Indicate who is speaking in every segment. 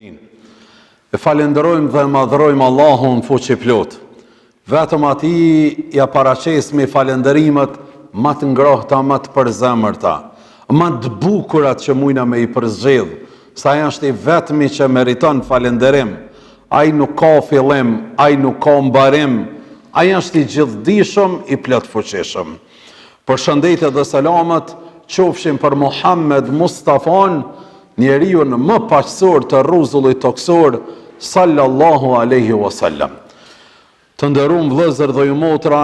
Speaker 1: E falenderojmë dhe madhrojmë Allahun fuqi plot. Vetëm atij ja paraqesmi falenderimet më të ngrohta, më të përzemërta, më të bukurat që mujna me I përzgjedh, sa ai është I vetmi që meriton falenderim. Ai nuk ka fillim, ai nuk ka mbarim, ai është I gjithdijshëm, I plot fuqishëm. Përshëndetje dhe selamet qofshin për Muhammed Mustafan, njeriu më paqësor të rruzullit toksor, sallallahu alaihi wasallam. Të nderuar vëllezër dhe ju motra,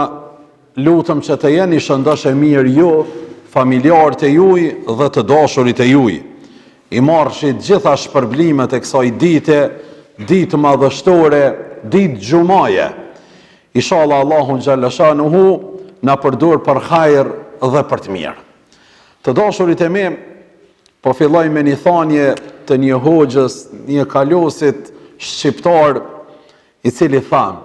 Speaker 1: lutem që të jeni shëndosh e mirë ju, familjarët e juaj dhe të dashurit e juaj. I marrshit gjitha shpërblimet e kësaj dite, ditë madhështore, ditë xumaje. Inshallah Allahu xhalla shanuhu na përdor për hajër dhe për të mirë. Të dashurit e mi, po filloj me një thanje të një hoxhës, një kalosit shqiptar, I cili tha: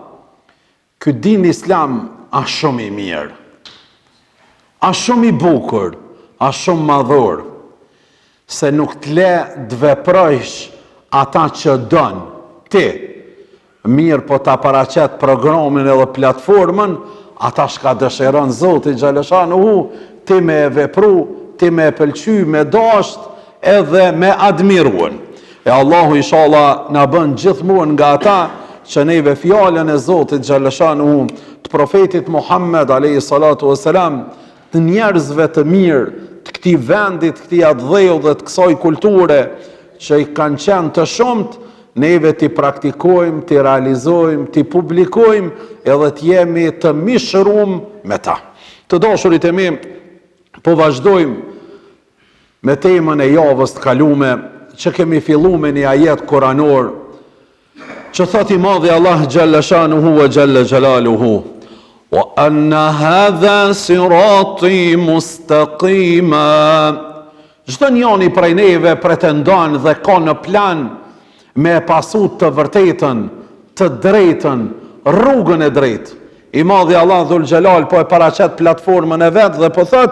Speaker 1: "Ky din Islam është shumë I mirë, është shumë I bukur, është shumë madhor, se nuk të le të veprojsh ata që don ti, mirë po ta paraqet programin edhe platformën, ata shka dëshiron Zoti xhaleshanuhu, ti me e vepru, ti me e pëlqy, me dasht, edhe me admiruan. E Allahu inshallah na bën gjithmonë nga ata që neve fjalën e Zotit xhaleshanuhu, të profetit Muhammed alayhi salatu wassalam, të njerëzve të mirë, të këtij vendi, të këtij atdheu dhe të kësaj kulture që I kanë qenë të shumt, neve t'i praktikojmë, t'i realizojmë, t'i publikojmë, edhe t'jemi të mishërum me ta. Të dashurit e mi, po vazhdojmë me temën e javës të kalume, që kemi fillu me një ajet kuranor, që thot I madhi Allah xhalla shanuhu wa xhalla xjalaluhu: "Wa anna hadha sirati mustaqima." Çdo njëri prej neve pretendon dhe ka në plan me pasu të vërtetën, të drejtën, rrugën e drejtë. I madhi Allah dhul xhelal po e paraqet platformën e vet dhe po thot: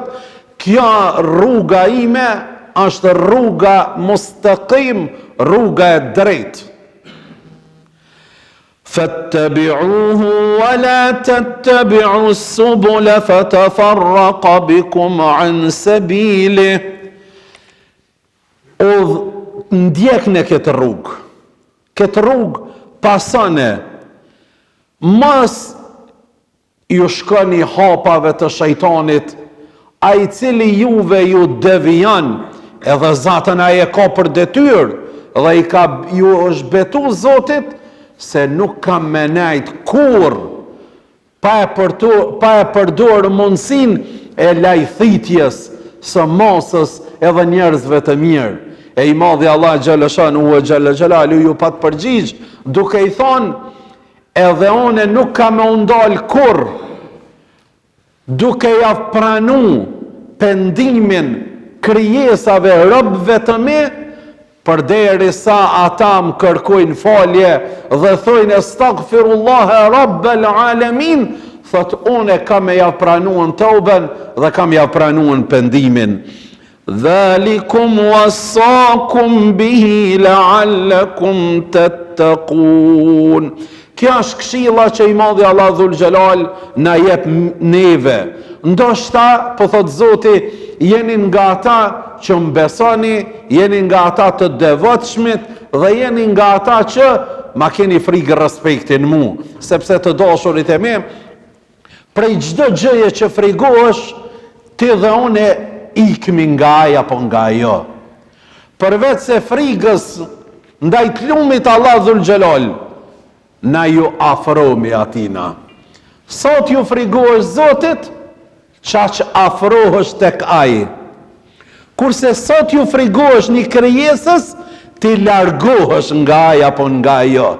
Speaker 1: "Kjo rruga ime është rruga mustaqim, rruga e drejtë. Fattabi'uhu wa la tattabi'u subula fatafarraqa bikum an sabili." Ndjekne këtë rrugë. Këtë rrugë pasane, mos ju shkoni hapave të shejtanit, ai cili juve ju devijon, edhe zatën ai e ka për detyrë, dhe ju është betu Zotit, se nuk kam me nejt kur, pa e përdor mundësin e lajthitjes së masës edhe njerëzve të mirë. E I madhi Allah xhaleshanuhu wa xhalla xjalalu ju pat përgjigj, duke I thonë: "Edhe one nuk kam me undal kur, duke ja pranu pendimin krijesave robëve të mi, përderisa ata më kërkojnë falje dhe thojnë astaghfirullah rabbel alamin", thot unë kam me ja pranuën tauben dhe kam ja pranuën pendimin. "Dhalikum wasakum bihi la'allakum tattaqun." Kjo është këshilla që I madhi Allah dhul xhelal na jep neve. Ndoshta, po thot Zoti, jeni nga ata që më besoni, jeni nga ata të devotshmit dhe jeni nga ata që ma keni frikë respektin mu. Sepse të dashurit e mi, prej çdo gjëje që frigohesh, ti dhe unë ikmi nga ajo apo nga ajo. Përveç se frikës ndaj të lumit Allah dhul xhelal, na ju afrohemi atina. Sot ju frigohesh Zotit, qaq afrohesh tek ai. Kurse sot ju frigohesh një krijesës, ti largohesh nga ai apo nga ajo.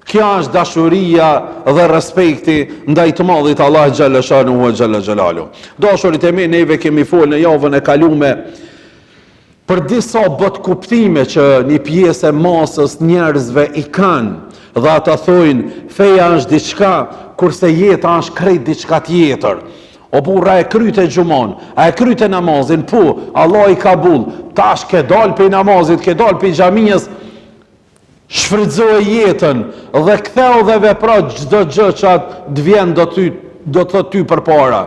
Speaker 1: Kjo është dashuria dhe respekti ndaj të madhit Allah xhalla shanuhu wa xhalla xjalalu. Dashurit e mi, neve kemi folë në javën e kalume për disa bot kuptime që një pjesë e masës njerëzve I kanë, dhe ata thojnë feja është diçka, kurse jeta është krejt diçka tjetër. O burra, e kryte gjumon, a e kryte namazin, po, Allah I kabul, tash ke dal për namazit, ke dal për xhamijës, shfrytëzoje jetën dhe ktheu dhe vepro çdo gjë që të vjen do të thot ty përpara.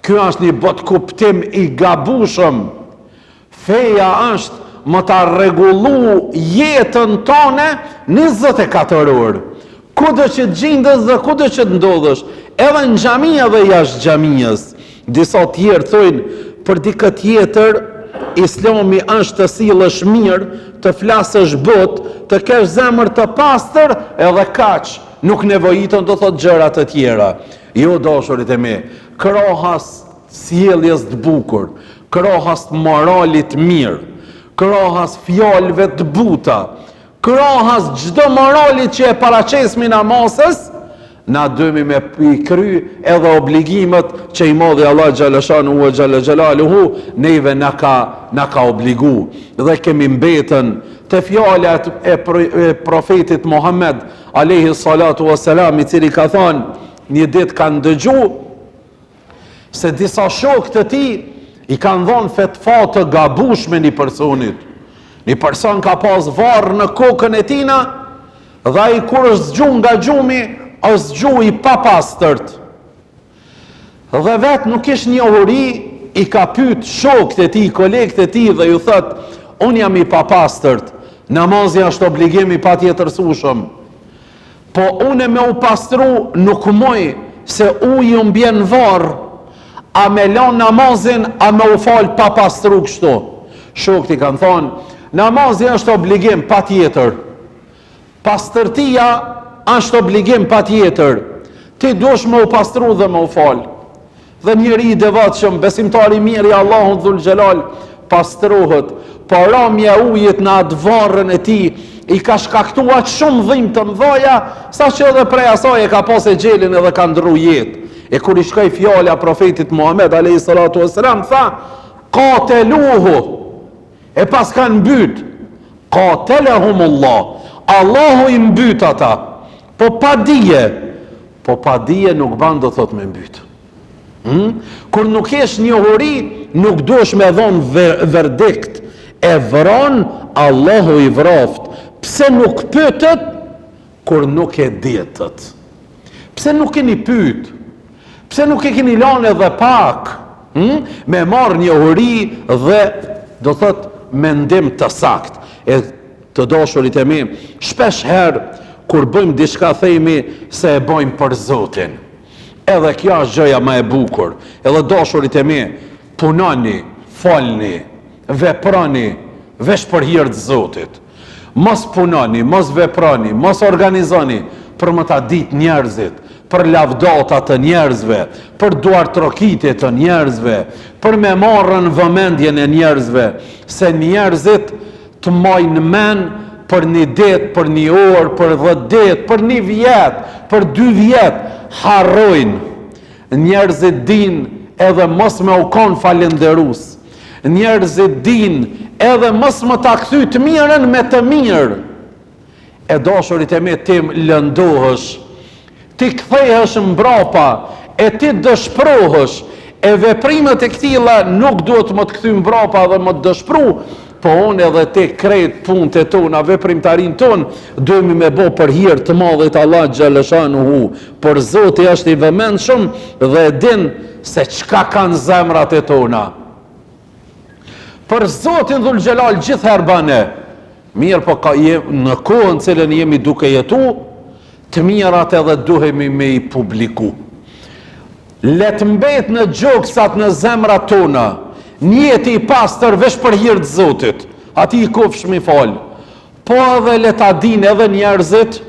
Speaker 1: Ky është një bot kuptim i gabushëm. Feja është më ta rregullu jetën tonë 24 orë. Kudo që të gjindesh dhe kudo që të ndodhesh, edhe në xhamia dhe jashtë xhamias. Disa tjerë thojnë për dikë tjetër Islami është të sillesh mirë, të flasësh but, të kesh zemër të pastër, edhe kaq, nuk nevojitën do thot gjëra të tjera. Jo dashurit e mi, krahas sjelljes të bukur, krahas moralit mirë, krahas fjalëve të buta, krahas çdo moralit që e paraqesmi namazës, na dëmi me kry edhe obligimet që i modhi Allah Gjaleshanu u Gjalaluhu neve na ka obligu. Dhe kemi mbetën të fjalët e profetit Muhammed alayhi salatu wassalam, i cili ka thënë një ditë kanë dëgju se disa shokë të tij i kanë dhënë fetva të gabueshme një personit. Një person ka pas varr në kokën e tina dhe ai kur është zgju nga gjumi është gjuh i papastërt. Dhe vetë nuk ish një uri, i ka pyet shokët e tij, kolegët e tij dhe ju thot, unë jam i papastërt, namazi është obligim i patjetërsueshëm. Po unë me u pastru nuk muj se uji u mbjen varr, a me lan namazin, a me u fal papastru kështu. Shokët i kanë thonë, namazi është obligim patjetër. Pastërtia është obligim patjetër. Ti dush me u pastru dhe me u fal. Dhe njëri i devotshëm, besimtari i mirë i Allahut Dhul Xhelal, pastrohet, por ramja e ujit në atë varrën e tij i ka shkaktuar shumë dhimbje të mëdha, saqë edhe prej asaj e ka pasë xhelin edhe ka ndrru jetë. E kur i shkoi fjala profetit Muhammed alayhi salatu wassalam, tha: "Qateluhu." E pas kanë mbyt, "Qatelahumullah." Allahu i mbyt ata. Po pa dije nuk ban do thot me mbyt. Kur nuk kesh një uri, nuk duhesh me dhonë verdikt. E vron, Allahu i vroft. Pse nuk pyetët kur nuk e dietët? Pse nuk keni pyet? Pse nuk e keni lanë edhe pak? Me marr një uri dhe do thot mendim të sakt. E të dashurit e mi, shpesh herë kur bëjmë diçka themi se e bëjmë për Zotin. Edhe kjo është gjëja më e bukur. Edhe dashurit e mi, punoni, falni, veproni, veç për hir të Zotit. Mos punoni, mos veproni, mos organizoni për më ta ditë njerëzit, për lavdata të njerëzve, për duartrokitje të njerëzve, për me marrën vëmendjen e njerëzve, se njerëzit të majnë men për një ditë, për një orë, për 10 ditë, për një vjetë, për 2 vjetë, harrojnë. Njerëzit din edhe mos me u kon falenderus. Njerëzit din edhe mos me ta kthy të mirën me të mirë. E dashurit e mi, ti lëndohesh, ti kthehesh mbrapa, e ti dëshpërohesh, e veprimet e këtilla nuk duhet më të kthy mbrapa dhe më të dëshpëru. Po unë edhe ti krejt punët e tona, veprimtarin ton, dojmë me bo për hir të madhit Allah Gjaleshanuhu. Por Zoti është i vëmendshëm dhe e din se çka kanë zemrat e tona. Për Zotin Dhul Xhelal gjithherë bane. Mirë, po në kohën cilën jemi duke jetu, të mirat edhe duhemi me i publiku. Let mbet në gjoksat në zemrat tona, njeti i pastër veç për hir të Zotit, ati i kofsh mi fal. Po edhe le ta din edhe njerëzit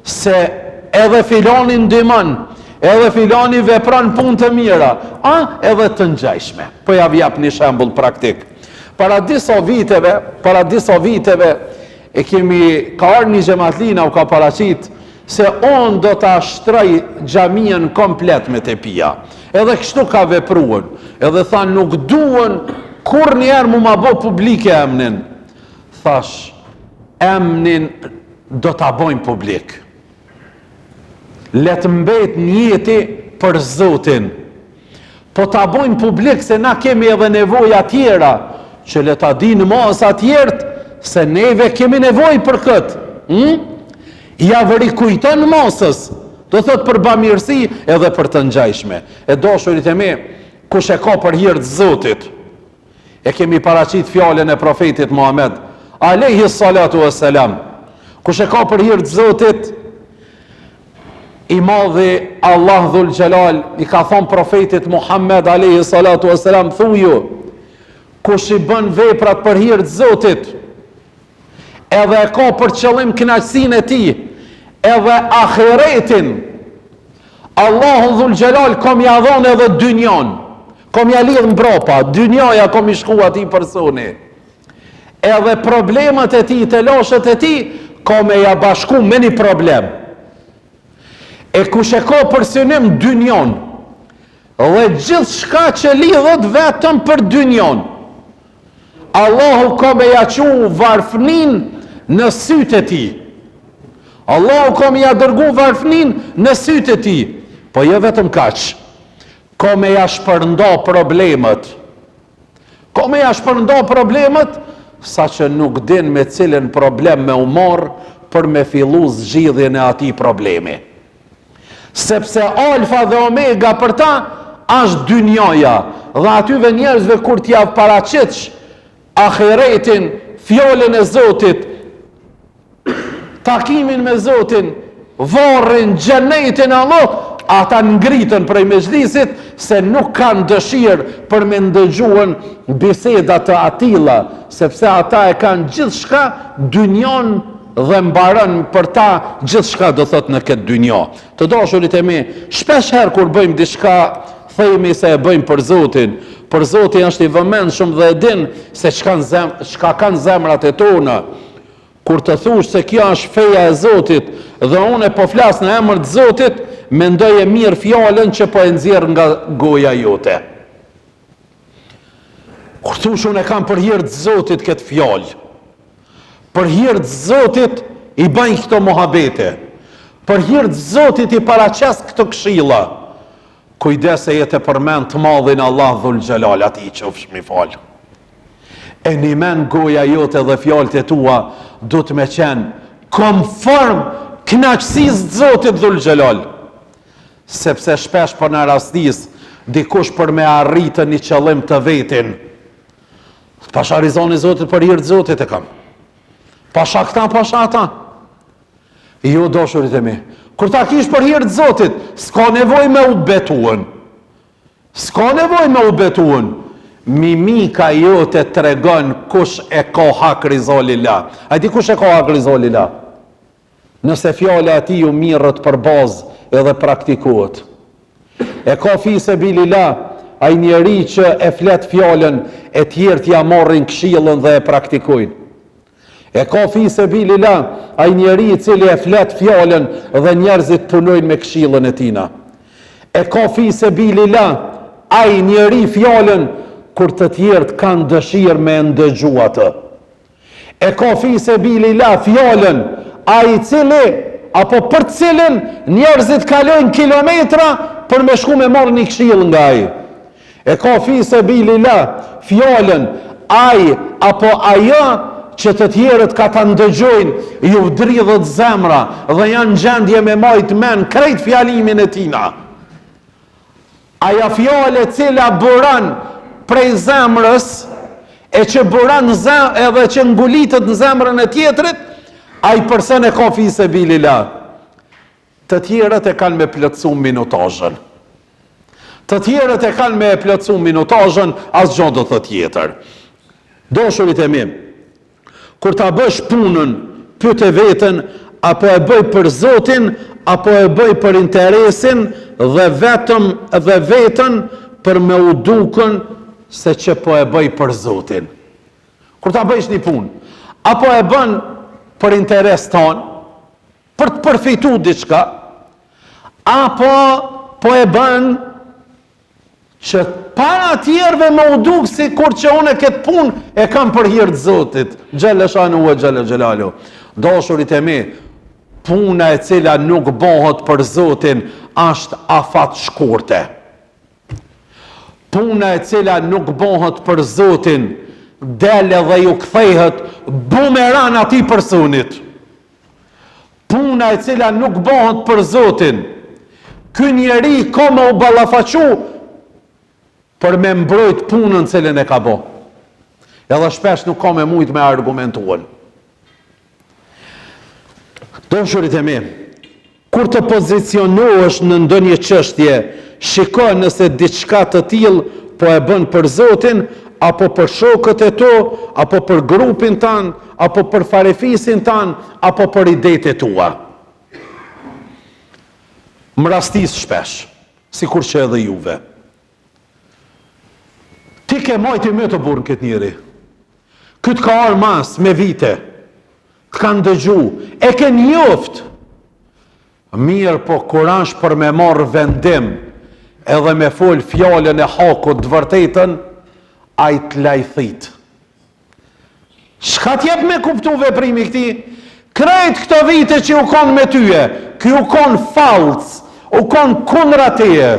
Speaker 1: se edhe filani ndihmon, edhe filani vepron punë të mira, edhe të ngjashme. Po ja jap një shembull praktik. Para disa viteve e ka ardhur një xhamatlina u ka paraqit se on do ta shtroj xhamien komplet me tepia. Edhe kështu ka vepruar. Edhe tha nuk duhen kur njerë mu ma bo publike emnin. Thash, emnin do ta bojmë publik. Let mbet njeti për Zotin. Po ta bojmë publik se na kemi edhe nevoja tjera, që le ta dinë mos atjertë se neve kemi nevoj për këtë. Ja rikujton mosës, do thot për bamirësi edhe për të ngjajshme. E dashurit e mi, kush e ka për hir të Zotit, e kemi paraqit fjalën e profetit Muhammed alayhi salatu wassalam. Kush e ka për hir të Zotit, i madhi Allah dhul Gjelal i ka thonë profetit Muhammed alayhi salatu wassalam, thuju, kush i bën veprat për hir të Zotit, edhe e ka për qëllim kënaqësinë e tij, edhe ahiretin, Allahu dhul Gjelal kom ja dhon edhe dynjon, kom ja lidh mbrapa, dynjaja kom i shku atij personi, edhe problemet e tij, të lashët e tij, kom e ja bashku me një problem. E kush e ka për synim dynjon, dhe gjithë shka që lidhët vetëm për dynjon, Allahu ka me ja qu varfnin në sytë e ti. Allahu ka me ja dërgu varfnin në sytë e ti. Po jo vetëm kaq, ka me ja shpërnda problemet. Ka me ja shpërnda problemet, sa që nuk din me cilin problem me umar për me fillu zgjidhjen e atij problemi. Sepse alfa dhe omega për ta është dynjaja, dhe atyve njerëzve kur t'ja paraqitsh ahiretin, fjalën e Zotit, takimin me Zotin, varrin, xhenetin Allah, ata ngritën prej mezhlisit se nuk kanë dëshirë për me ndëgjuën bisedat të atilla, sepse ata e kanë gjithçka dynjon dhe mbaron për ta gjithçka, do thot, në këtë dynja. Të dashurit e mi, shpesh herë kur bëjmë diçka, themi se e bëjmë për Zotin. Për Zotin është i vëmendshëm dhe e din se çka kanë zemrat e tona. Kur të thush se kjo është feja e Zotit dhe unë po flas në emër të Zotit, mendoje mirë fjalën që po e nxjerr nga goja jote. Kur thush unë e kam për hir të Zotit këtë fjalë, për hir të Zotit i bëjnë këto muhabete, për hir të Zotit i paraqes këto këshilla, kujdes e jetë përmend të madhin Allah dhul Gjelal, ati i qofsh mi falë. E një men goja jote dhe fjalët e tua do të me qenë konform kënaqësisë të Zotit dhul Gjelal. Sepse shpesh për në rastis, dikush për me arritë një qëllim të vetin, pasha rizoni Zotit për hir të Zotit e kam. Pasha këta, pasha ata. Jo, dashurit e mi, kur ta kish për hir të Zotit, s'ka nevoj me u betuën. S'ka nevoj me u betuën. Mimika jote tregon kush e ka hak rizalila. A di kush e ka hak rizalila? Nëse fjala ati ju mirët për bazë edhe praktikohet. E ka fi se bilila, a i njeri që e flet fjallën, e tjerë t'ja marrin këshillën dhe e praktikojnë. E ka fi se bilila, a i njeri i cili e flet fjallën dhe njerëzit punojnë me këshillën e tina. E ka fi se bilila, a i njeri fjallën kur të tjerët kanë dëshirë me ndëgju atë. E ka fi se bilila fjallën, a i cili, apo për cilin njerëzit kalojnë kilometra për me shku me marrë një këshillë nga ai. E ka fi se bilila fjallën, ai apo ajo që të tjerët ka të ndëgjojnë, ju dridhët zemra dhe janë gjendje me majtë men krejt fjalimin e tina. Aja fjale cila buran prej zemrës, e që buran edhe që ngulitët në zemrën e tjetrit, a i përsen e ka fi se bilila. Të tjerët e kanë me plëtsu minutajën. Të tjerët e kanë me plëtsu minutajën, as gjo do të tjetër. Dashurit e mi, kur ta bësh punën, pyet e veten, apo e bëj për Zotin, apo e bëj për interesin dhe vetëm dhe veten për me u dukën se që po e bëj për Zotin. Kur ta bëjsh një punë, apo e bën për interes ton, për të përfitu diçka, apo po e bën që para tjerve më u duk si kur që unë këtë punë e kam për hir të Zotit, gjelle shanu e gjelle gjelalu. Dashurit e mi, puna e cila nuk bëhet për Zotin është afat shkurte. Puna e cila nuk bëhet për Zotin dele dhe ju kthehet bumeran atij personit. puna e cila nuk bëhet për Zotin, ky njeri ka me u ballafaqu për me mbrojt punën cilën e ka bo. Edhe shpesh nuk ka me mujt me argumentuan. Dashurit e mi, kur të pozicionohesh në ndonjë çështje, shiko nëse diçka të tillë po e bën për Zotin, apo për shokët e tu, apo për grupin tanë, apo për farefisin tanë, apo për idetë e tua. Më rastis shpesh, sikur që edhe juve. Ti ke majti me të burën këtë njeri. Këtë ka arë mas me vite, të kanë dëgju, e ke njoft. Mirë, po kur është për me marrë vendim, edhe me fol fjallën e hakut të vërtetën, a i të lajthit. Shka t'jep me kuptu veprimi këti? Krejt këto vite që u konë me tyje, kë u konë falc, u konë kundra teje.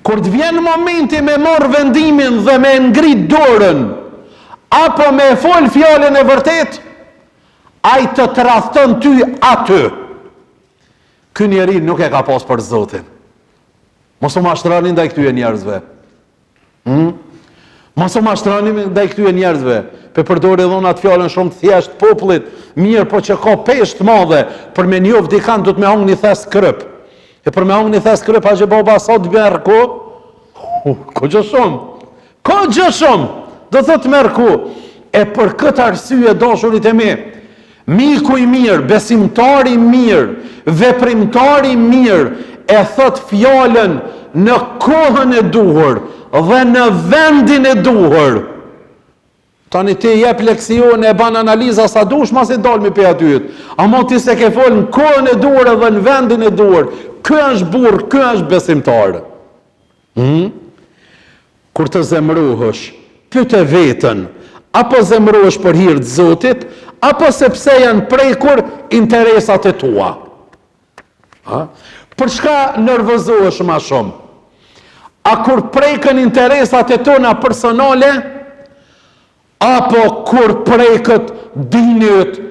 Speaker 1: Kur të vjen momenti me marrë vendimin dhe me ngrit dorën, apo me fol fjallën e vërtet, a i të tradhton ty aty. Ky njeri nuk e ka pas për Zotin. Mos u mashtrani ndaj këtyre njerëzve. Mos u mashtrani ndaj këtyre njerëzve. Pe përdori dhon atë fjalën shumë të thjesht popullit, mirë, po që ka peshë të madhe për me njoft dikan do të me hong një thes kryp. E për me hong një thes kryp, a që baba sot merr ku? Ko gjë shumë. Ko gjë shumë. Do thot merr ku. E për këtë arsye, dashurit e mi, miku i mirë, besimtari i mirë, veprimtari i mirë, e thot fjalën në kohën e duhur dhe në vendin e duhur. Tani ti jep leksion e ban analiza sa dush, mas i dalmi për atyet. Ama ti se ke folë në kohën e duhur dhe në vendin e duhur. Ky është burr, ky është besimtar. Kur të zemrohesh, pyete veten, apo zemrohesh për hir të Zotit, apo sepse janë prekur interesat e tua. Për çka nervozohesh më shumë? A kur prekën interesat e tona personale, apo kur prekët dinit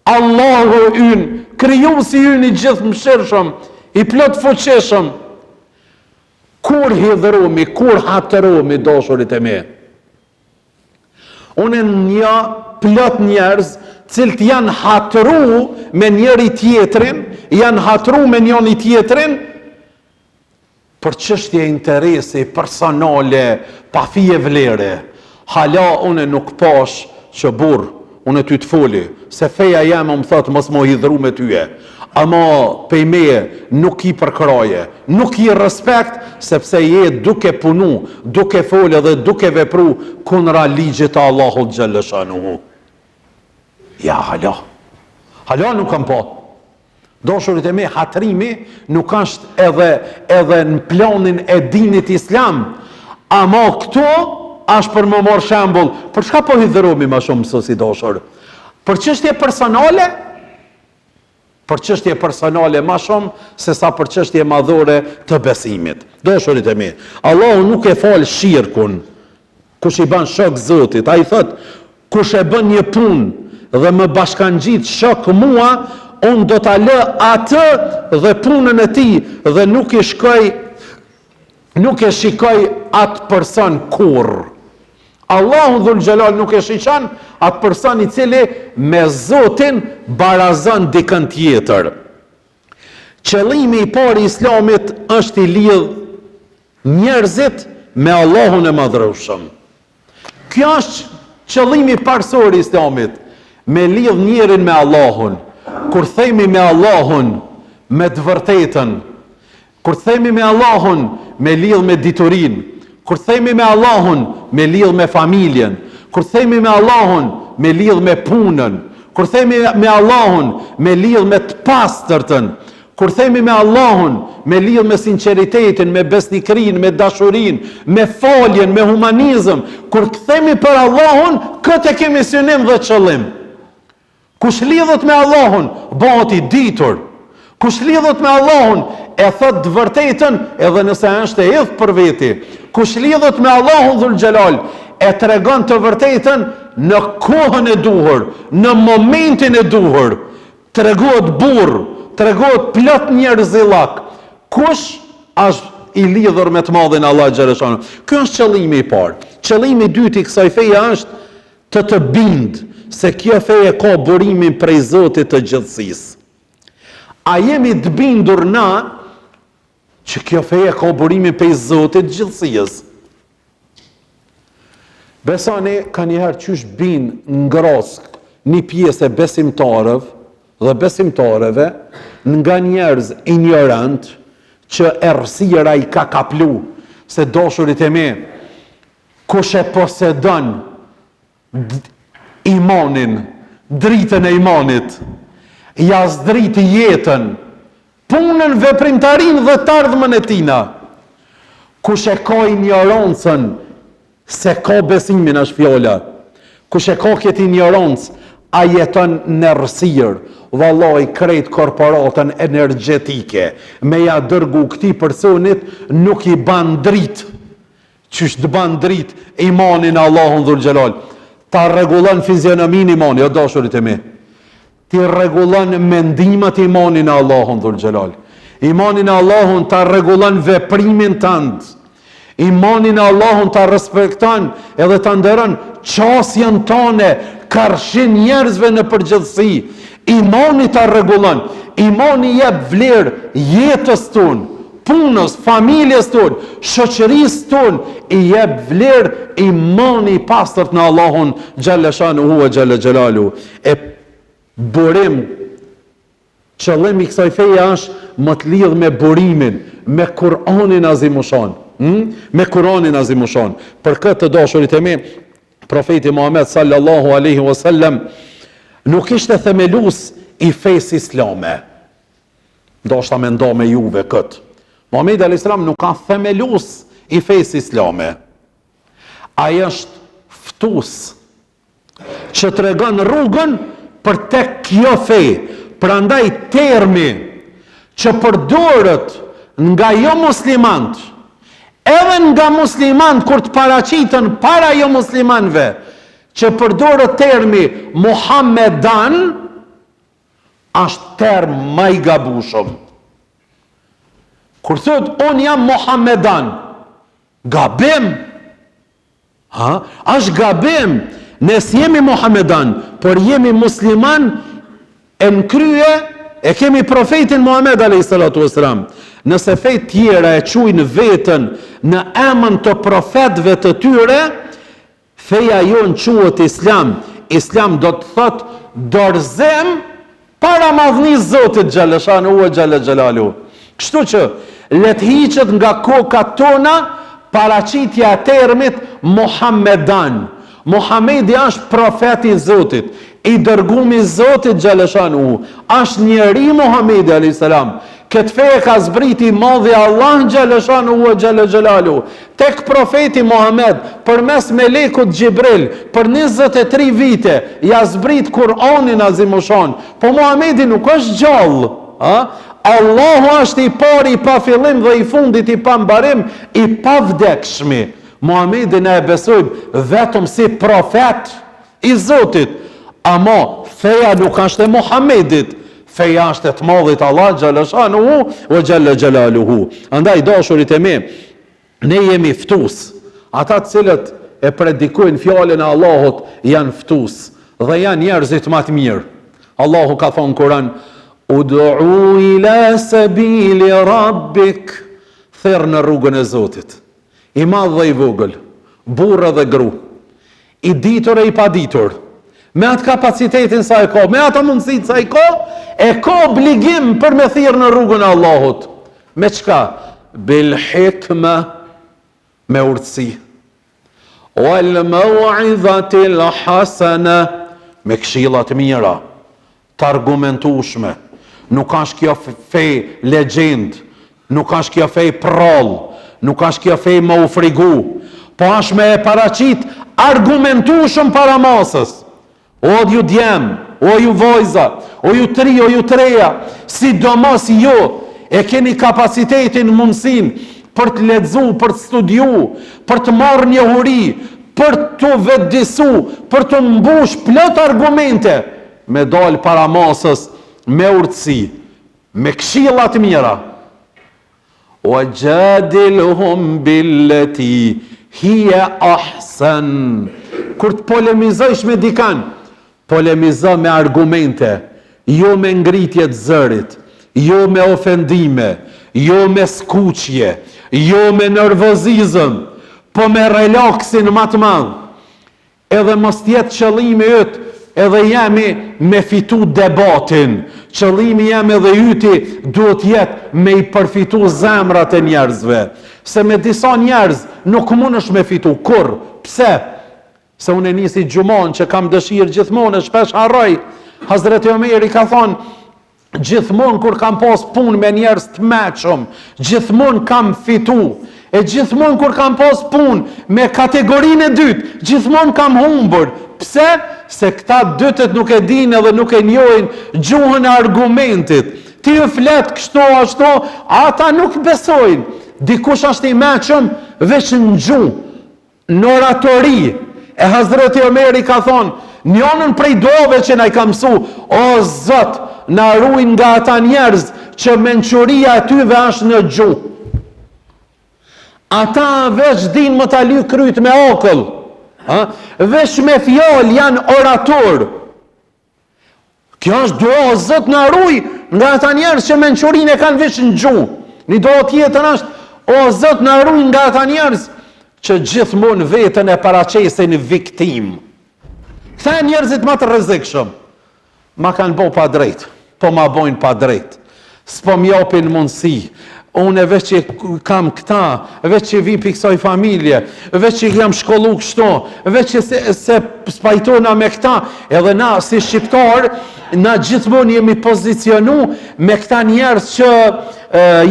Speaker 1: Allahu ynë, krijuesi ynë i gjithë mëshirshëm, i plot fuqishëm, kur hidhromi, kur hatëromi, dashurit e mi? Unë një plot njerëz cilët janë hatëru me njëri tjetrin, janë hatëru me njëri tjetrin, për çështje interesi personale, pa fije vlere. Hala unë nuk pash që burr, unë ty të foli, se feja jam më thotë mos më hidhru me tyje. Ama pej meje nuk i përkraje, nuk i respekt, sepse je duke punu, duke foli dhe duke vepru kundra ligjit të Allahut xhaleshanuhu. Ja, hala nuk kam pa. Dashurit e mi, hatrimi nuk është edhe në planin e dinit islam, ama këto është për më marrë shembull. Për çka po hidhëromi më shumë mësuesi dashur? Për çështje personale? Për çështje personale më shumë se sa për çështje madhore të besimit. Dashurit e mi, Allahu nuk e fal shirkun. Kush i bën shok Zotit, ai thot, kush e bën një punë dhe më bashkangjit shok mua, unë do ta lë atë dhe punën e tij dhe nuk e shikoj atë person kurr. Allahu dhul xhelal nuk e shikon atë person i cili me Zotin barazon dikën tjetër. Qëllimi i parë i Islamit është i lidh njerëzit me Allahun e Madhërueshëm. Kjo është qëllimi parsor i Islamit, me lidh njerin me Allahun. Kur themi me Allahun, me të vërtetën, kur themi me Allahun, me lidh me diturin, kur themi me Allahun, me lidh me familjen, kur themi me Allahun, me lidh me punën, kur themi me Allahun, me lidh me të pastërtën, kur themi me Allahun, me lidh me sinqeritetin, me besnikrin, me dashurin, me faljen, me humanizëm, kur themi për Allahun, këtë e kemi synim dhe qëllim. Kush lidhet me Allahun, bëhet i ditur. Kush lidhet me Allahun, e thot të vërtetën, edhe nëse është e idh për veti. Kush lidhet me Allahun dhul xhelal, e tregon të vërtetën në kohën e duhur, në momentin e duhur, tregohet burr, tregohet plot njerëzillak. Kush është i lidhur me të madhin Allah xhaleshano? Ky është qëllimi i parë. Qëllimi i dytë i kësaj feje është të bind se kjo feje ka burimin prej Zotit të gjithësisë. A jemi të bindur na që kjo feje ka burimin prej Zotit të gjithësisë? Besani ka njëherë qysh bind ngrosk një pjesë e besimtarëve dhe besimtareve nga njerëz ignorant që errësira i ka kaplu, se dashurit e mi, kush e posedon imanin, dritën e imanit, jas dritë jetën, punën, veprimtarin dhe të ardhmën e tina. Kush e ka ignorancën se ka besimin është fjolla. Kush e ka këtë ignorancë, a jeton në errësirë, vallai krejt korporatën energjetike, me ja dërgu këtij personit nuk i ban dritë. Qysh të ban dritë imanin Allahun dhul xhelal. Ta rregullon fizionomin imani, o dashurit e mi. Ti rregullon mendimet imanin Allahun dhul xhelal. Imanin Allahun ta rregullon veprimin tënd. Imanin Allahun ta respekton edhe ta nderon qasjen tone, karshin njerëzve në përgjithësi. Imani ta rregullon. Imani jep vlerë jetës tonë, punës, familjes tonë, shoqërisë tonë, i jep vlerë imani i pastërt në Allahun xhaleshanuhu ve xhalla xhelalu. E burim, qëllimi i kësaj feje është më të lidh me burimin, me Kur'anin azimushan. Me Kur'anin azimushan. Për këtë të dashurit e mi, profeti Muhammed sallallahu alaihi wasallam nuk ishte themelus i fesë islame. Ndoshta mendo me juve këtë. Muhamedi alayhis salam nuk ka themelus i fesë islame. Ai është ftues që tregon rrugën për tek kjo fe. Prandaj termi që përdoret nga jo muslimant, edhe nga muslimant kur të paraqiten para jo muslimanve, që përdoret termi Muhammedan, është term më i gabueshëm. Kur thot unë jam Muhammedan, gabim. Është gabim. Nëse jemi Muhammedan, por jemi musliman, e në krye e kemi profetin Muhammed a.s. Nëse fejt tjera e quajnë vetën në emën të profetëve të tyre, feja jonë quhet Islam. Islam do të thot dorëzim para madhnisë Zotit xhaleshanuhu ve xhalla xhelalu. Kështu që let hiqet nga kokat tona paraqitja e termit Muhammedan. Muhamedi është profeti i Zotit, i dërgumi Zotit xhaleshanuhu. Është njeri Muhamedi alayhis salam. Këtë feje ka zbriti madhi Allah xhaleshanuhu ve xhalla xhelalu tek profeti Muhammed përmes melekut Gjibril për 23 vite ja zbrit Kur'anin azimushan. Po Muhamedi nuk është gjallë, Allahu është i pari, i pa fillim dhe i fundit, i pa mbarim, i pa vdekshmi. Muhamedi ne e besojmë vetëm si profet i Zotit, ama feja nuk është e Muhamedit. Feja është e të madhit Allah xhaleshanuhu ve xhalla xhelaluhu. Andaj dashurit e mi, ne jemi ftues. Ata të cilët e predikojnë fjalën e Allahut janë ftues dhe janë njerëzit më të mirë. Allahu ka thonë në Kur'an: "Ud'u ila sabili rabbik", thirr në rrugën e Zotit. I madh dhe i vogël, burrë dhe gru, i ditur e i paditur, me atë kapacitetin sa e ka, me atë mundësit sa e ka obligim për me thirr në rrugën e Allahut. Me çka? Bil hikma, me urtësi. Wal mau'izatil hasana, me këshilla të mira, të argumentueshme. Nuk është kjo fe legjend, nuk është kjo fe prall, nuk është kjo fe më u frigu, po është me e paraqit argumentueshëm para masës. O ju djem, o ju vojza, o ju tri, o ju treja, sidomos jo e keni kapacitetin, mundësin për të lexu, për të studiu, për të marrë njohuri, për të vetëdisu, për të mbush plot argumente, me dal para masës, me urtësi, me këshilla të mira. Wa jadilhum billati hiya ahsan. Kur të polemizojsh me dikan, polemizo me argumente, jo me ngritje të zërit, jo me ofendime, jo me skuqje, jo me nervozizëm, po me relaksin më të madh. Edhe mos tjetë qëllimi yt, edhe jemi me fitu debatin. Qëllimi jemi edhe yti duhet jetë me i përfitu zemrat e njerëzve. Se me disa njerëz nuk mundesh me fitu kur. Pse? Se unë e nisi gjumon që kam dëshirë gjithmonë, shpesh harroj. Hazreti Omeri ka thonë, gjithmonë kur kam pas punë me njerëz të mëshëm, gjithmonë kam fitu. E gjithmonë kur kam pas punë me kategorinë e dytë, gjithmonë kam humbur. Pse? Se këta dytët nuk e dinë edhe nuk e njohin gjuhën e argumentit. Ti u flet kështu ashtu, ata nuk besojnë. Dikush është i mëshëm veç në gjuhë, në oratori. E Hazreti Omeri ka thonë, njënën prej duave që na i ka mësu, o Zot, na ruaj nga ata njerëz që mençuria e tyve është në gjuhë. Ata veç din më ta ly kryt me okull. Veç me fjalë janë orator. Kjo është dua, o Zot na ruaj nga ata njerëz që mençurinë e kanë veç në gjuhë. Një dua tjetër është, o Zot na ruaj nga ata njerëz që gjithmonë veten e paraqesin viktim. Këta e njerëzit më të rrezikshëm. Ma kanë bo pa drejt, po ma bojnë pa drejt. S'po m'japin mundësi. Unë veç që kam këta, veç që vi për kësaj familje, veç që jam shkollu kështu, veç që se spajtona me këta, edhe na si shqiptar, na gjithmonë jemi pozicionu me këta njerëz që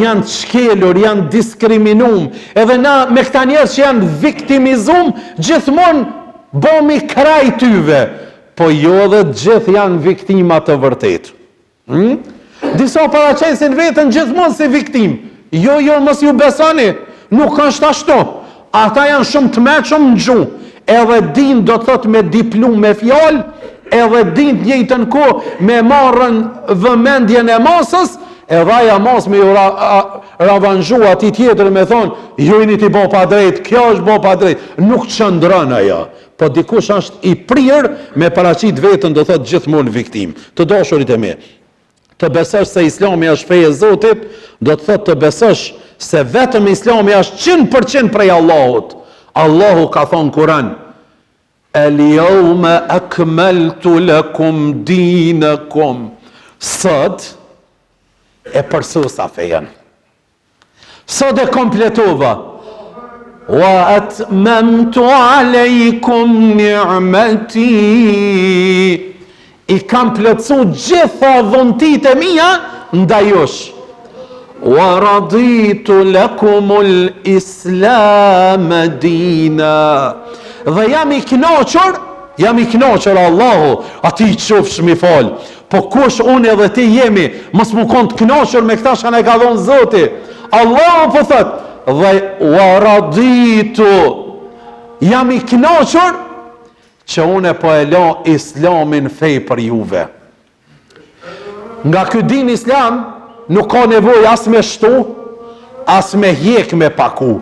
Speaker 1: janë të shkelur, janë diskriminum, edhe na me këta njerëz që janë viktimizum, gjithmonë bomi kraj tyve, po jo dhe gjithë janë viktima të vërtet. Disa paraqesin veten gjithmonë si viktim. Jo, mos ju besoni, nuk është ashtu. Ata janë shumë të mëshëm në gjuhë, edhe din do të thot me diplu me fjalë, edhe din të njëjtën kohë me marrën vëmendjen e masës, edhe aja mas me ju ravanxhu ati tjetër me thonë, ju jeni ti bo pa drejt, kjo është bo pa drejt, nuk qëndron aja. Po dikush është i prirë me paraqit vetën do thot gjithmonë viktim. Të dashurit e mi, të besosh se Islami është feja e Zotit, do të thotë të besosh se vetëm Islami është 100% prej Allahut. Allahu ka thonë Kur'an, El-yawma akmaltu lakum dinakum. Sot e përsusa fejen. Sot e kompletova. Wa atmamtu alaykum ni'mati. I kam plotsu gjitha dhuntit e mia ndaj jush. Wa raditu lakumul islam dina. Dhe jam i knoqër Allahu, ati i qofsh mi fal. Po kush unë edhe ti jemi, mos mu kon të knoqër me këta shka ne ka dhonë Zoti. Allahu po thot, dhe wa raditu, jam i knoqër që une po e la islamin fej për juve. Nga ky din islam, nuk ka nevoj as me shtu, as me hjek me paku.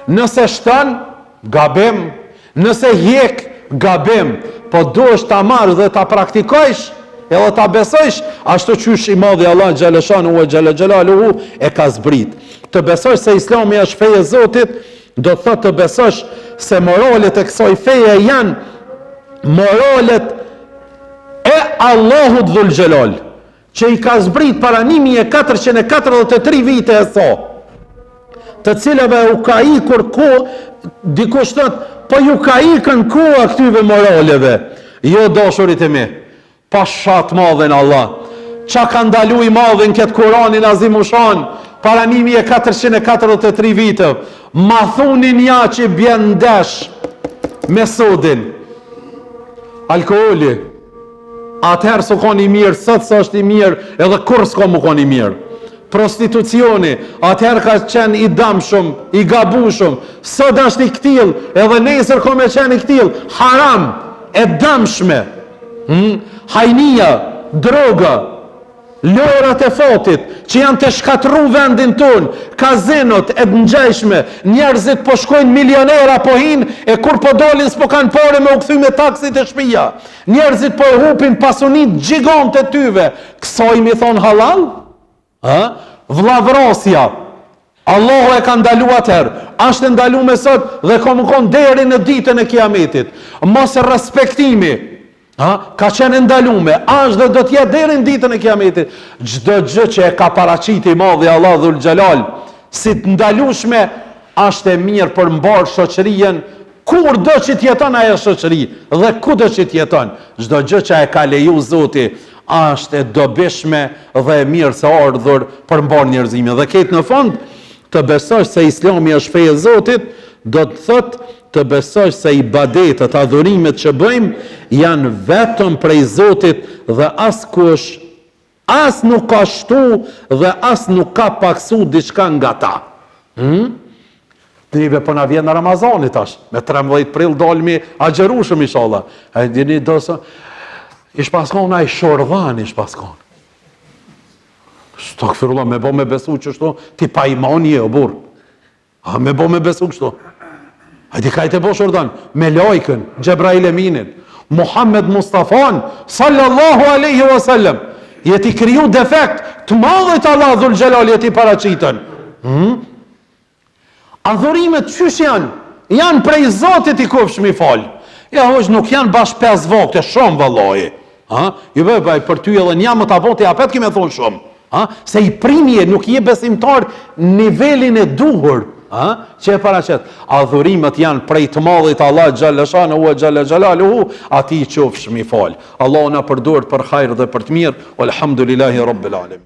Speaker 1: Nëse shton, gabim, nëse hjek, gabim, po do është ta marrë dhe ta praktikojsh, edhe ta besojsh, ashtu qysh i madhi Allah Gjeleshanu e Gjelaluhu e ka zbrit. Të besojsh se islami është feje Zotit, do të thot të besojsh se moralet e kësaj feje janë moralet e Allahut Dhul Gjelal, që i ka zbrit para 1443 vite e so, të cilave u ka ikur ko, dikush thot, po ju ka ikën koha këtyve moraleve. Jo, dashurit e mi, pa shat madhen Allah, qa ka ndalu i madhen këtë Kuranin Azimushan, para 1443 vite, ma thunin ja që bjen ndesh me sodin, alkoholi, atëherë s'u kon i mirë, sot së është i mirë, edhe kur s'ko mu kon i mirë. prostitucioni, atëherë ka qenë i damshëm, i gabushëm, sot është i ktill, edhe nesër ka me qenë i ktill, haram, e damshme, hajnia, droga, lojrat e fotit, që janë të shkatru vendin tonë, kazinot e ngjajshme, njerëzit po shkojnë milionera po hinë, e kur po dolin s'po kanë pore me u kthy me taksit e shtëpia. Njerëzit po e hupin pasunit gjigante tyve. Kësoj mi thonë halal? Vllavrosja. Allahu e ka ndalu atëherë, është ndalu me sot dhe ka më konë deri në ditën e kiametit. Mos e respektimi, ka qenë ndalume, është dhe do t'jetë deri në ditën e kiametit. Çdo gjë që e ka paraqiti Madhi Allah Dhul Xhelal, si të ndalueshme, është e mirë për mbar shoqërien, kur do që t'jeton ajo shoqëri dhe kudo që t'jeton. Çdo gjë që e ka leju Zoti është e dobishme dhe e mirë se ardhur për mbar njerëzimin. Dhe këtë në fund të besosh se Islami është feja e Zotit, do të thotë të besosh se ibadetet, adhurimet që bëjmë janë vetëm prej Zotit dhe askush as nuk ka shtu dhe as nuk ka paksu diçka nga ta. Dive po na vjen në Ramazanit tash, me 13 prill dalmi agjerushëm inshallah. A dini dosa ish paskon ai shordhan ish paskon. Stakfirullah, me bo me besu qështu, ti pa imani e o burr. Me bo me besu kështu. A ti ka i të bo shordan, me lajkën, Gjebrail Eminin, Muhammed Mustafan, sallallahu aleyhi wasallam, jeti kriju defekt, të madhët Allah Dhul Xhelal jeti paraqitën. Adhurimet qysh janë prej Zotit i kofsh mi falë. Ja hoq nuk janë bash 5 vakte, shumë vallahi. Ju bëj për ty edhe një më të abote, apet kime thonë shumë. Se i primje nuk je besimtar nivelin e duhur, që e paraqet. Adhurimet janë prej të madhit Allah Xhaleshanu wa Xhalla Xhalaluhu, ati i qofsh mi fal. Allah na përdor për hajër dhe për të mirë. Walhamdulillahi Rabbil Alamin.